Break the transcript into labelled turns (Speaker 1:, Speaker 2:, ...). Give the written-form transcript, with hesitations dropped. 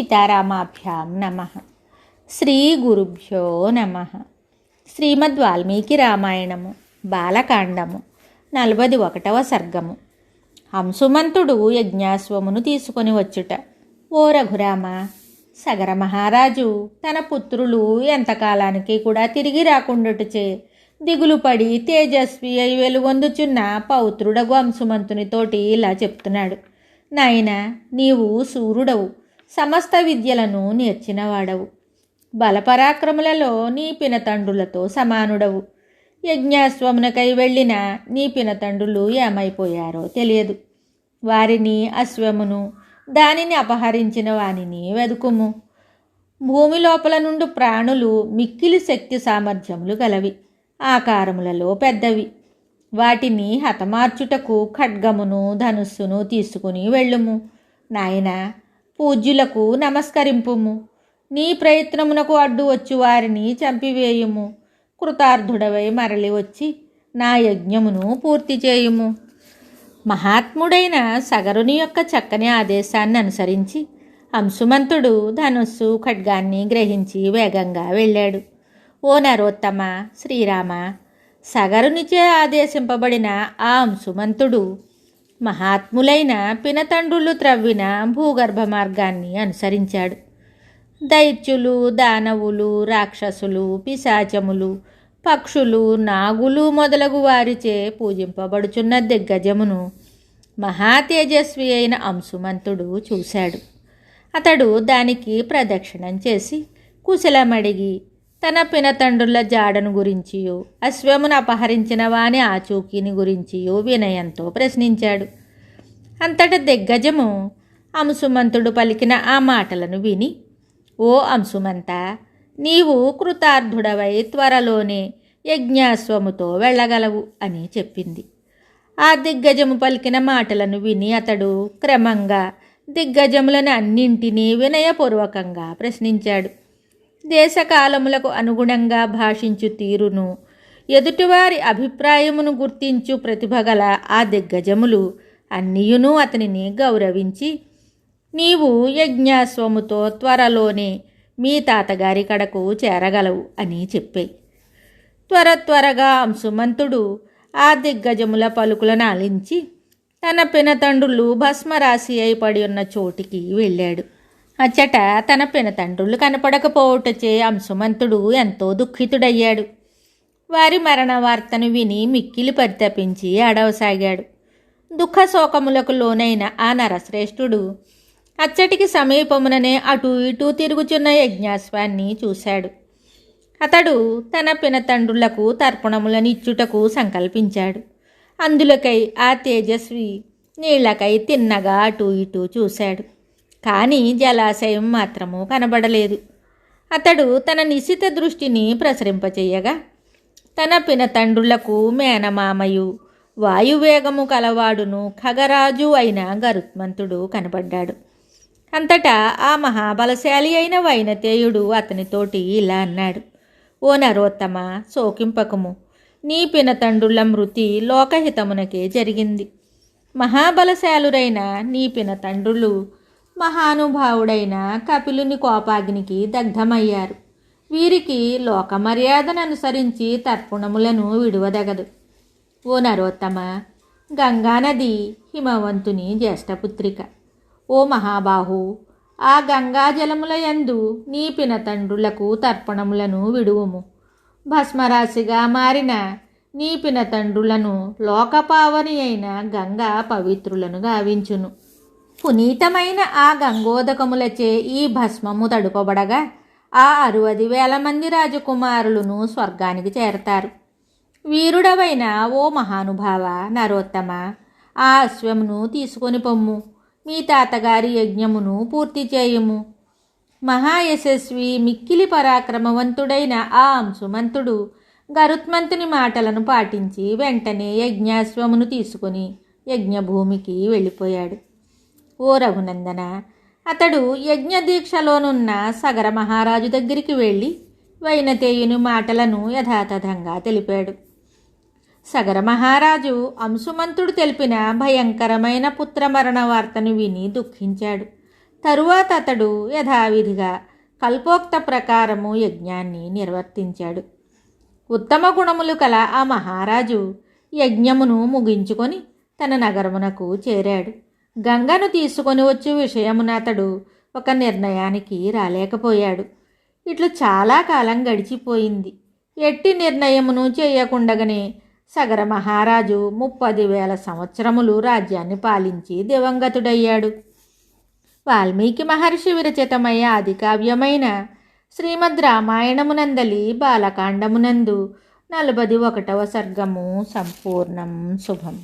Speaker 1: సీతారామాభ్యాం నమః. శ్రీ గురుభ్యో నమః. శ్రీమద్ వాల్మీకి రామాయణము బాలకాండము 41వ సర్గము. అంశుమంతుడు యజ్ఞాశ్వమును తీసుకొని వచ్చుట. ఓ రఘురామ, సగర మహారాజు తన పుత్రులు ఎంతకాలానికి కూడా తిరిగి రాకుండాటుచే దిగులు పడి తేజస్వి అయి వెలుగొందుచున్న పౌత్రుడగు అంశుమంతునితోటి ఇలా చెప్తున్నాడు. నాయనా, నీవు శూరుడవు, సమస్త విద్యలను నేర్చినవాడవు, బలపరాక్రములలో నీ పినతండ్రులతో సమానుడవు. యజ్ఞాశ్వమునకై వెళ్ళిన నీ పినతండ్రులు ఏమైపోయారో తెలియదు. వారిని, అశ్వమును, దానిని అపహరించిన వానిని వెదుకుము. భూమి లోపల నుండి ప్రాణులు మిక్కిలి శక్తి సామర్థ్యములు గలవి, ఆకారములలో పెద్దవి. వాటిని హతమార్చుటకు ఖడ్గమును ధనుస్సును తీసుకుని వెళ్ళుము. నాయనా, పూజ్యులకు నమస్కరింపుము. నీ ప్రయత్నమునకు అడ్డు వచ్చు వారిని చంపివేయుము. కృతార్థుడవై మరలి వచ్చి నా యజ్ఞమును పూర్తి చేయుము. మహాత్ముడైన సగరుని యొక్క చక్కని ఆదేశాన్ని అనుసరించి అంశుమంతుడు ధనుస్సు ఖడ్గాన్ని గ్రహించి వేగంగా వెళ్ళాడు. ఓ నరోత్తమ, శ్రీరామ, సగరునిచే ఆదేశింపబడిన ఆ అంశుమంతుడు మహాత్ములైన పినతండ్రులు త్రవ్విన భూగర్భ మార్గాన్ని అనుసరించాడు. దైత్యులు, దానవులు, రాక్షసులు, పిశాచములు, పక్షులు, నాగులు మొదలగు వారిచే పూజింపబడుచున్న దిగ్గజమును మహా తేజస్వి అయిన అంశుమంతుడు చూశాడు. అతడు దానికి ప్రదక్షిణం చేసి కుశలమడిగి తన పినతండ్రుల జాడను గురించియో అశ్వమును అపహరించిన వాని ఆచూకీని గురించియో వినయంతో ప్రశ్నించాడు. అంతట దిగ్గజము అంశుమంతుడు పలికిన ఆ మాటలను విని, ఓ అంశుమంత, నీవు కృతార్థుడవై త్వరలోనే యజ్ఞాశ్వముతో వెళ్ళగలవు అని చెప్పింది. ఆ దిగ్గజము పలికిన మాటలను విని అతడు క్రమంగా దిగ్గజములను అన్నింటినీ వినయపూర్వకంగా ప్రశ్నించాడు. దేశకాలములకు అనుగుణంగా భాషించు తీరును, ఎదుటివారి అభిప్రాయమును గుర్తించు ప్రతిభగల ఆ దిగ్గజములు అన్నియును అతనిని గౌరవించి, నీవు యజ్ఞాశ్వముతో త్వరలోనే మీ తాతగారి కడకు చేరగలవు అని చెప్పాయి. త్వరగా అంశుమంతుడు ఆ దిగ్గజముల పలుకులను ఆలించి తన పినతండ్రులు భస్మరాశి అయి పడి ఉన్న చోటికి వెళ్ళాడు. అచ్చట తన పినతండ్రులు కనపడకపోవటచే అంశుమంతుడు ఎంతో దుఃఖితుడయ్యాడు. వారి మరణ వార్తను విని మిక్కిలి పరితపించి అడవసాగాడు. దుఃఖ శోకములకు లోనైన ఆ నరశ్రేష్ఠుడు అచ్చటికి సమీపముననే అటూ ఇటూ తిరుగుచున్న యజ్ఞాశ్వాన్ని చూశాడు. అతడు తన పినతండ్రులకు తర్పణములనిచ్చుటకు సంకల్పించాడు. అందులకై ఆ తేజస్వి నీళ్లకై తిన్నగా అటూ ఇటూ చూశాడు. కానీ జలాశయం మాత్రము కనబడలేదు. అతడు తన నిశిత దృష్టిని ప్రసరింపచేయగా తన పినతండ్రులకు మేనమామయు వాయువేగము కలవాడును ఖగరాజు అయిన గరుత్మంతుడు కనబడ్డాడు. అంతటా ఆ మహాబలశాలి అయిన వైనతేయుడు అతనితోటి ఇలా అన్నాడు. ఓ నరోత్తమ, శోకింపకము. నీ పినతండ్రుల మృతి లోకహితమునకే జరిగింది. మహాబలశాలురైన నీ పినతండ్రులు మహానుభావుడైన కపిలుని కోపాగ్నికి దగ్ధమయ్యారు. వీరికి లోక మర్యాదను అనుసరించి తర్పణములను విడువదగదు. ఓ నరోత్తమ, గంగానది హిమవంతుని జ్యేష్ఠపుత్రిక. ఓ మహాబాహు, ఆ గంగాజలముల యందు నీ పినతండ్రులకు తర్పణములను విడువుము. భస్మరాశిగా మారిన నీ పినతండ్రులను లోకపావని అయిన గంగా పవిత్రులను గావించును. పునీతమైన ఆ గంగోదకములచే ఈ భస్మము తడుపబడగా ఆ 60,000 మంది రాజకుమారులను స్వర్గానికి చేరతారు. వీరుడవైన ఓ మహానుభావ నరోత్తమ, ఆ అశ్వమును తీసుకొని పొమ్ము. మీ తాతగారి యజ్ఞమును పూర్తి చేయుము. మహాయశస్వి మిక్కిలి పరాక్రమవంతుడైన ఆ అంశుమంతుడు గరుత్మంతుని మాటలను పాటించి వెంటనే యజ్ఞాశ్వమును తీసుకొని యజ్ఞభూమికి వెళ్ళిపోయాడు. ఓ రఘునందన, అతడు యజ్ఞదీక్షలోనున్న సగర మహారాజు దగ్గరికి వెళ్ళి వైనతేయుని మాటలను యథాతథంగా తెలిపాడు. సగర మహారాజు అంశుమంతుడు తెలిపిన భయంకరమైన పుత్రమరణ వార్తను విని దుఃఖించాడు. తరువాత అతడు యథావిధిగా కల్పోక్త ప్రకారము యజ్ఞాన్ని నిర్వర్తించాడు. ఉత్తమ గుణములు కల ఆ మహారాజు యజ్ఞమును ముగించుకొని తన నగరమునకు చేరాడు. గంగను తీసుకొని వచ్చు విషయమున అతడు ఒక నిర్ణయానికి రాలేకపోయాడు. ఇట్లు చాలా కాలం గడిచిపోయింది. ఎట్టి నిర్ణయమును చేయకుండగానే సగర మహారాజు 30,000 సంవత్సరములు రాజ్యాన్ని పాలించి దివంగతుడయ్యాడు. వాల్మీకి మహర్షి విరచితమయ్యే ఆదికావ్యమైన శ్రీమద్ రామాయణమునందలి బాలకాండమునందు 41వ సర్గము సంపూర్ణం. శుభం.